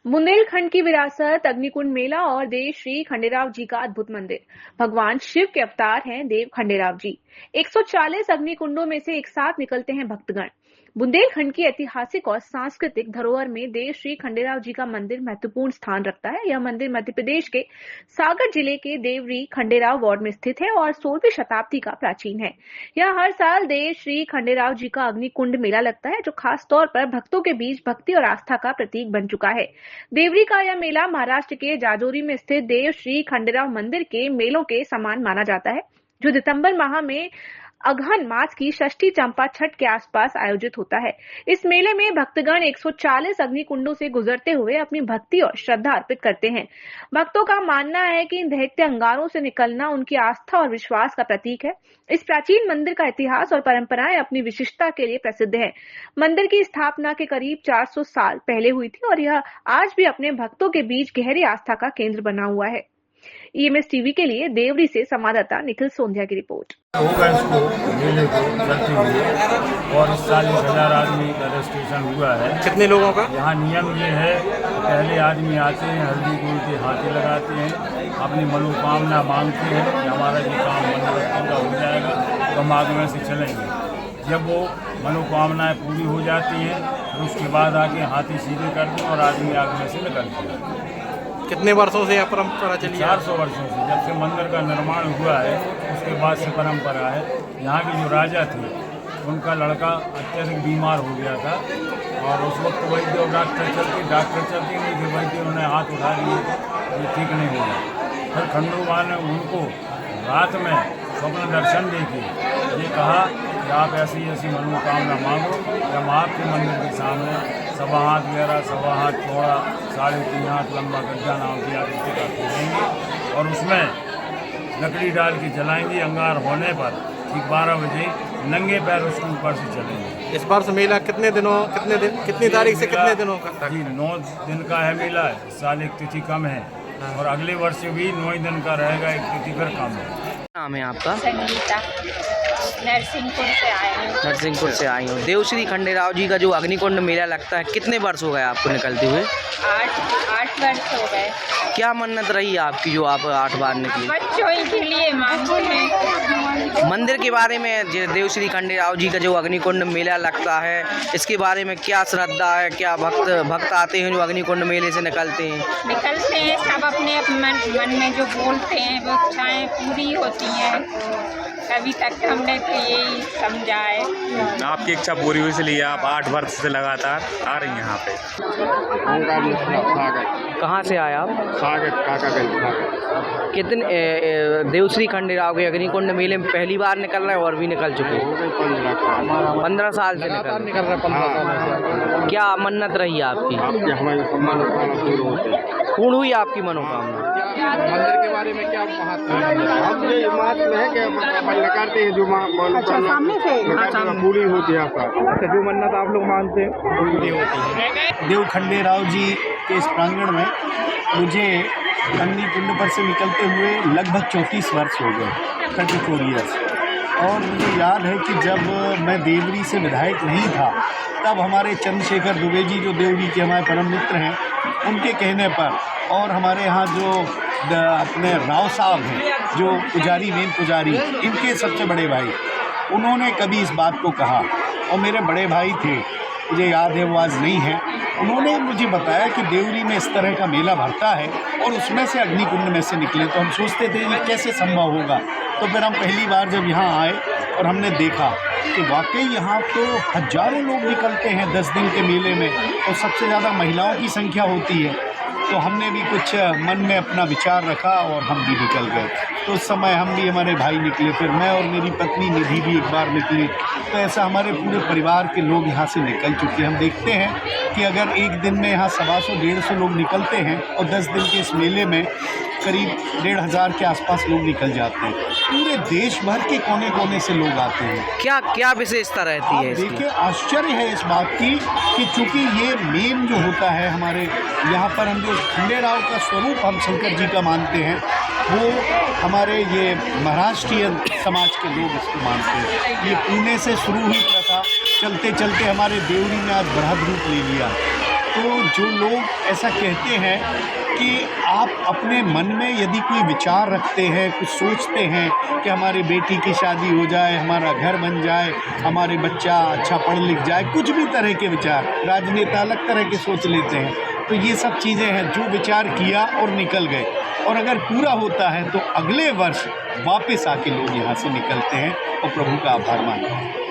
बुंदेलखंड की विरासत, अग्निकुंड मेला और देव श्री खंडेराव जी का अद्भुत मंदिर। भगवान शिव के अवतार हैं देव खंडेराव जी। 140 अग्निकुंडों में से एक साथ निकलते हैं भक्तगण। बुंदेलखंड की ऐतिहासिक और सांस्कृतिक धरोहर में देव श्री खंडेराव जी का मंदिर महत्वपूर्ण स्थान रखता है। यह मंदिर मध्य प्रदेश के सागर जिले के देवरी खंडेराव वार्ड में स्थित है और 16वीं शताब्दी का प्राचीन है। यह हर साल देव श्री खंडेराव जी का अग्निकुंड मेला लगता है, जो खास तौर पर भक्तों के बीच भक्ति और आस्था का प्रतीक बन चुका है। देवरी का यह मेला महाराष्ट्र के जाजोरी में स्थित देव श्री खंडेराव मंदिर के मेलों के समान माना जाता है, जो दिसंबर माह में अगहन मास की षष्ठी चंपा छठ के आसपास आयोजित होता है। इस मेले में भक्तगण 140 अग्निकुंडों से गुजरते हुए अपनी भक्ति और श्रद्धा अर्पित करते हैं। भक्तों का मानना है कि इन दहकते अंगारों से निकलना उनकी आस्था और विश्वास का प्रतीक है। इस प्राचीन मंदिर का इतिहास और परंपराएं अपनी विशिष्टता के लिए प्रसिद्ध है। मंदिर की स्थापना के करीब 400 साल पहले हुई थी और यह आज भी अपने भक्तों के बीच गहरी आस्था का केंद्र बना हुआ है। ईएमएस टीवी के लिए देवरी से संवाददाता निखिल सोंधिया की रिपोर्ट। होगा इसको मेले को चलते हुए और इस साल 1000 आदमी का रजिस्ट्रेशन हुआ है। कितने लोगों का? यहाँ नियम ये है, पहले आदमी आते हैं, हल्दी गुड़ के हाथे लगाते हैं, अपनी मनोकामना मांगते हैं कि हमारा ये काम मनोरथ पूरा हो जाएगा तो हम आगे में से चलेंगे। जब वो मनोकामनाएं पूरी हो जाती हैं तो उसके बाद आके हाथी सीधे करते हैं और आदमी आगे में से निकलते हैं। कितने वर्षों से यह परंपरा चली है? 400 वर्षों से, जब से मंदिर का निर्माण हुआ है उसके बाद से परंपरा है। यहाँ के जो राजा थे उनका लड़का अत्यधिक बीमार हो गया था और उस वक्त वैद्य और डॉक्टर चलते नहीं थे, वैद्य उन्होंने हाथ उठा लिए, ये ठीक नहीं हुआ। फिर खंडूबा ने उनको रात में स्वप्न दर्शन देके ये कहा कि आप ऐसी ऐसी मनोकामना मांगो, जब आपके मंदिर के सामने 1.25 हाथ गहरा, 1.25 हाथ चौड़ा, 3.5 हाथ लंबा गड्ढा नाम की आकृति का खोदेंगे और उसमें लकड़ी डाल के जलाएंगे। अंगार होने पर ठीक 12 बजे नंगे पैर उसके ऊपर से चलेंगे। इस बार से मेला कितनी तारीख से कितने दिनों का? जी 9 दिन का है मेला। इस साल एक तिथि कम है और अगले वर्ष भी 9 दिन का रहेगा, एक तिथि फिर कम है। नाम है आपका? संगीता, नरसिंहपुर से आई हूँ। देव श्री खंडेराव जी का जो अग्निकुंड मेला लगता है, कितने वर्ष हो गए आपको निकलते हुए? 8 वर्ष हो गए। क्या मन्नत रही आपकी जो आप 8 बार निकली? बच्चों के लिए मांगते हैं। मंदिर के बारे में, देव श्री खंडेराव जी का जो अग्निकुंड मेला लगता है, इसके बारे में क्या श्रद्धा है? क्या भक्त आते हैं जो अग्निकुंड मेले से निकलते हैं? सब अपने मन में जो बोलते हैं वो इच्छाएं पूरी होती हैं। अभी तक हमने तो यही समझा है। आपकी इच्छा पूरी हुई, इसलिए आप 8 वर्ष से लगातार आ रही हैं यहाँ पे। कहाँ से आए आप? सागर, काकागंज। कितने देव श्री खंडेराव के अग्निकुंड मेले में पहली बार निकल रहे हैं और भी निकल चुके हैं? 15 साल से निकल रहे हैं। 15 साल। क्या मन्नत रही आपकी? पूर्ण हुई आपकी मनोकामना? मंदिर के बारे में क्या महत्व है? हम ये महत्व है कि करते हैं जो मनोकामना पूरी होती है आपका, जो मन्नत आप लोग मानते हैं पूरी होती है। देव खंडेराव जी के इस प्रांगण में मुझे अग्निकुंड पर से निकलते हुए लगभग 34 वर्ष हो गए, 34 ईयर्स। और मुझे याद है कि जब मैं देवरी से विधायक नहीं था तब हमारे चंद्रशेखर दुबे जी, जो देवरी के हमारे परम मित्र हैं, उनके कहने पर और हमारे यहाँ जो अपने राव साहब हैं, जो पुजारी, मेन पुजारी, इनके सबसे बड़े भाई, उन्होंने कभी इस बात को कहा। और मेरे बड़े भाई थे, मुझे याद है वो आज नहीं है, उन्होंने मुझे बताया कि देवरी में इस तरह का मेला भरता है और उसमें से अग्निकुंड में से निकले। तो हम सोचते थे ये कैसे संभव होगा। तो फिर हम पहली बार जब यहाँ आए और हमने देखा कि वाकई यहाँ तो हजारों लोग निकलते हैं 10 दिन के मेले में और सबसे ज़्यादा महिलाओं की संख्या होती है। तो हमने भी कुछ मन में अपना विचार रखा और हम भी निकल गए। तो उस समय हम भी, हमारे भाई निकले, फिर मैं और मेरी पत्नी निधि भी एक बार निकली। तो ऐसा हमारे पूरे परिवार के लोग यहाँ से निकल चुके हैं। हम देखते हैं कि अगर एक दिन में यहाँ 125-150 लोग निकलते हैं और 10 दिन के इस मेले में करीब 1,500 के आसपास लोग निकल जाते हैं। पूरे देश भर के कोने कोने से लोग आते हैं। क्या विशेषता रहती है इसकी? देखिए, आश्चर्य है इस बात की कि चूँकि ये मेन जो होता है हमारे यहाँ पर, हम जो खंडेराव का स्वरूप हम शंकर जी का मानते हैं, वो हमारे ये महाराष्ट्रीय समाज के लोग इसको मानते हैं। ये पुणे से शुरू हुई प्रथा चलते चलते हमारे देवरी में आज बृहद रूप ले लिया। तो जो लोग ऐसा कहते हैं कि आप अपने मन में यदि कोई विचार रखते हैं, कुछ सोचते हैं कि हमारी बेटी की शादी हो जाए, हमारा घर बन जाए, हमारे बच्चा अच्छा पढ़ लिख जाए, कुछ भी तरह के विचार, राजनेता अलग तरह के सोच लेते हैं, तो ये सब चीज़ें हैं जो विचार किया और निकल गए। और अगर पूरा होता है तो अगले वर्ष वापस आके लोग यहाँ से निकलते हैं और प्रभु का आभार मानते हैं।